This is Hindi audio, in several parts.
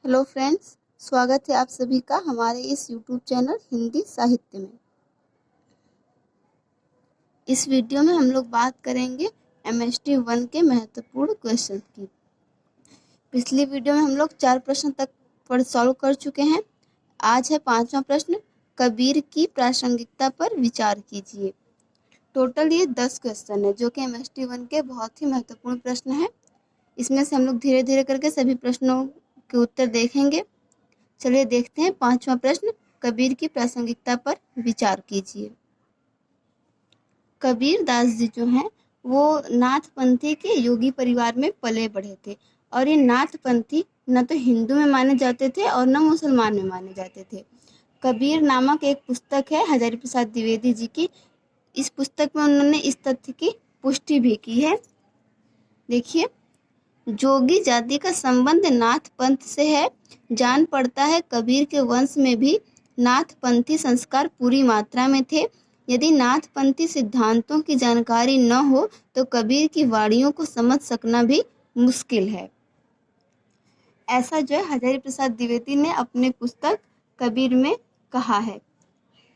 हेलो फ्रेंड्स, स्वागत है आप सभी का हमारे इस यूट्यूब चैनल हिंदी साहित्य में। इस वीडियो में हम लोग बात करेंगे एमएसटी 1 के महत्वपूर्ण क्वेश्चन की। पिछली वीडियो में हम लोग 4 प्रश्न तक पर सॉल्व कर चुके हैं। आज है 5वां प्रश्न, कबीर की प्रासंगिकता पर विचार कीजिए। टोटल ये 10 क्वेश्चन है जो कि एमएसटी 1 के बहुत ही महत्वपूर्ण प्रश्न हैं। इसमें से हम लोग धीरे धीरे करके सभी प्रश्नों के उत्तर देखेंगे। चलिए देखते हैं 5वां प्रश्न, कबीर की प्रासंगिकता पर विचार कीजिए। कबीर दास जी जो हैं वो नाथपंथी के योगी परिवार में पले बढ़े थे और ये नाथपंथी न तो हिंदू में माने जाते थे और न मुसलमान में माने जाते थे। कबीर नामक एक पुस्तक है हजारी प्रसाद द्विवेदी जी की। इस पुस्तक में उन्होंने इस तथ्य की पुष्टि भी की है। देखिए, जोगी जाति का संबंध नाथ पंथ से है। जान पड़ता है कबीर के वंश में भी नाथपंथी संस्कार पूरी मात्रा में थे। यदि नाथपंथी सिद्धांतों की जानकारी न हो तो कबीर की वाणियों को समझ सकना भी मुश्किल है। ऐसा जो है हजारी प्रसाद द्विवेदी ने अपने पुस्तक कबीर में कहा है।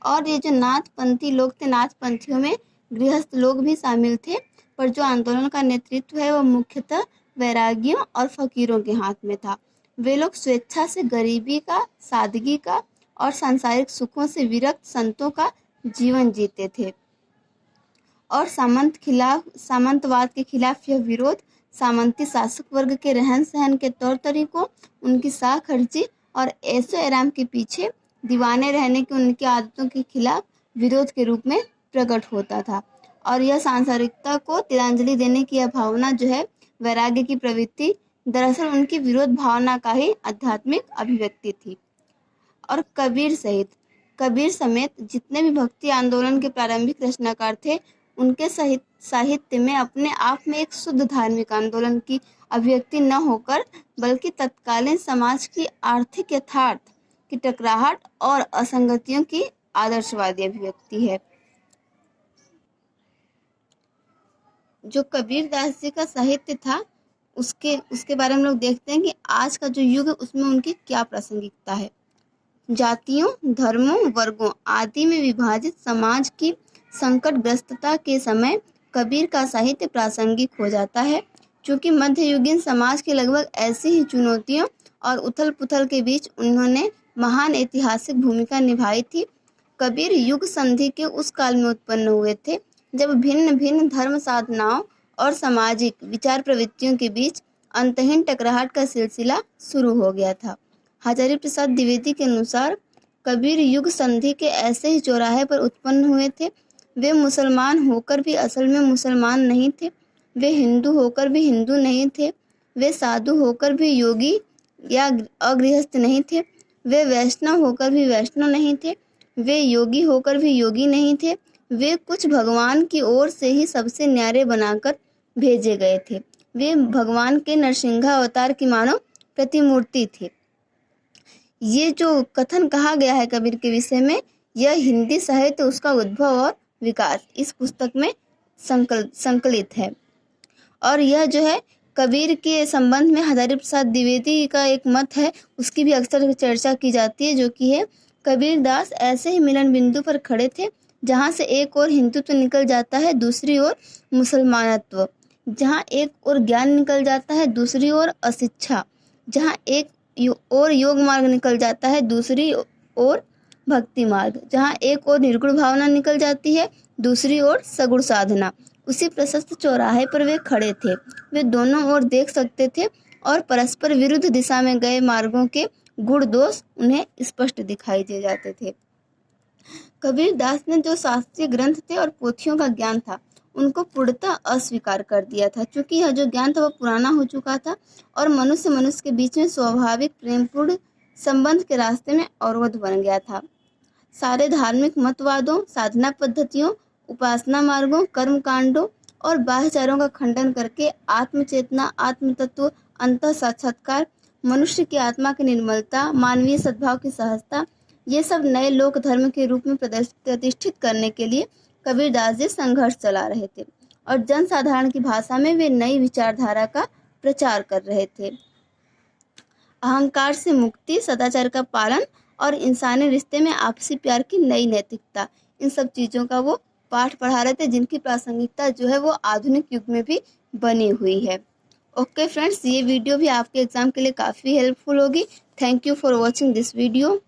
और ये जो नाथपंथी लोग थे, नाथपंथियों में गृहस्थ लोग भी शामिल थे, पर जो आंदोलन का नेतृत्व है वो मुख्यतः वैरागियों और फकीरों के हाथ में था। वे लोग स्वेच्छा से गरीबी का, सादगी का और सांसारिक सुखों से विरक्त संतों का जीवन जीते थे और सामंतवाद के खिलाफ यह विरोध, सामंती शासक वर्ग के रहन सहन के तौर तरीकों, उनकी शाह खर्ची और ऐशो आराम के पीछे दीवाने रहने की उनकी आदतों के खिलाफ विरोध के रूप में प्रकट होता था। और यह सांसारिकता को तिलांजलि देने की यह भावना जो है, वैराग्य की प्रवृत्ति, दरअसल उनकी विरोध भावना का ही आध्यात्मिक अभिव्यक्ति थी। और कबीर समेत जितने भी भक्ति आंदोलन के प्रारंभिक रचनाकार थे, उनके साहित्य में अपने आप में एक शुद्ध धार्मिक आंदोलन की अभिव्यक्ति न होकर बल्कि तत्कालीन समाज की आर्थिक यथार्थ की टकराहट और असंगतियों की आदर्शवादी अभिव्यक्ति है। जो कबीर दास जी का साहित्य था उसके बारे में लोग देखते हैं कि आज का जो युग है उसमें उनकी क्या प्रासंगिकता है। जातियों, धर्मों, वर्गों आदि में विभाजित समाज की संकटग्रस्तता के समय कबीर का साहित्य प्रासंगिक हो जाता है। चूँकि मध्ययुगीन समाज की लगभग ऐसी ही चुनौतियों और उथल-पुथल के बीच उन्होंने महान ऐतिहासिक भूमिका निभाई थी। कबीर युग संधि के उस काल में उत्पन्न हुए थे जब भिन्न भिन्न धर्म साधनाओं और सामाजिक विचार प्रवृत्तियों के बीच अंतहीन टकराहट का सिलसिला शुरू हो गया था। हजारी प्रसाद द्विवेदी के अनुसार कबीर युग संधि के ऐसे ही चौराहे पर उत्पन्न हुए थे। वे मुसलमान होकर भी असल में मुसलमान नहीं थे, वे हिंदू होकर भी हिंदू नहीं थे, वे साधु होकर भी योगी या अगृहस्थ नहीं थे, वे वैष्णव होकर भी वैष्णव नहीं थे, वे योगी होकर भी योगी नहीं थे, वे कुछ भगवान की ओर से ही सबसे न्यारे बनाकर भेजे गए थे। वे भगवान के नरसिंहा अवतार की मानव प्रतिमूर्ति थे। ये जो कथन कहा गया है कबीर के विषय में, यह हिंदी साहित्य उसका उद्भव और विकास इस पुस्तक में संकलित है। और यह जो है कबीर के संबंध में हजारी प्रसाद द्विवेदी का एक मत है, उसकी भी अक्सर चर्चा की जाती है, जो कि है कबीर दास ऐसे ही मिलन बिंदु पर खड़े थे जहाँ से एक ओर हिंदुत्व निकल जाता है, दूसरी ओर मुसलमानत्व, जहाँ एक ओर ज्ञान निकल जाता है, दूसरी ओर अशिक्षा, जहाँ एक और योग मार्ग निकल जाता है, दूसरी ओर भक्ति मार्ग, जहाँ एक ओर निर्गुण भावना निकल जाती है, दूसरी ओर सगुण साधना। उसी प्रशस्त चौराहे पर वे खड़े थे। वे दोनों ओर देख सकते थे और परस्पर विरुद्ध दिशा में गए मार्गों के गुण दोष उन्हें स्पष्ट दिखाई दे जाते थे। कबीर दास ने जो शास्त्रीय ग्रंथ थे और पोथियों का ज्ञान था उनको पूर्णतः अस्वीकार कर दिया था, क्योंकि यह जो ज्ञान था वह पुराना हो चुका था और मनुष्य के बीच में स्वाभाविक प्रेमपूर्ण संबंध के रास्ते में अवरोध बन गया था। सारे धार्मिक मतवादों, साधना पद्धतियों, उपासना मार्गों, कर्म कांडों और बाह्यचारों का खंडन करके आत्मचेतना, आत्मतत्व, अंतः साक्षात्कार, मनुष्य की आत्मा की निर्मलता, मानवीय सद्भाव की सहजता, ये सब नए लोक धर्म के रूप में प्रतिष्ठित करने के लिए कबीर दास जी संघर्ष चला रहे थे और जनसाधारण की भाषा में वे नई विचारधारा का प्रचार कर रहे थे। अहंकार से मुक्ति, सदाचार का पालन और इंसानी रिश्ते में आपसी प्यार की नई नैतिकता, इन सब चीज़ों का वो पाठ पढ़ा रहे थे, जिनकी प्रासंगिकता जो है वो आधुनिक युग में भी बनी हुई है। ओके फ्रेंड्स, ये वीडियो भी आपके एग्ज़ाम के लिए काफ़ी हेल्पफुल होगी। Thank you for watching this video.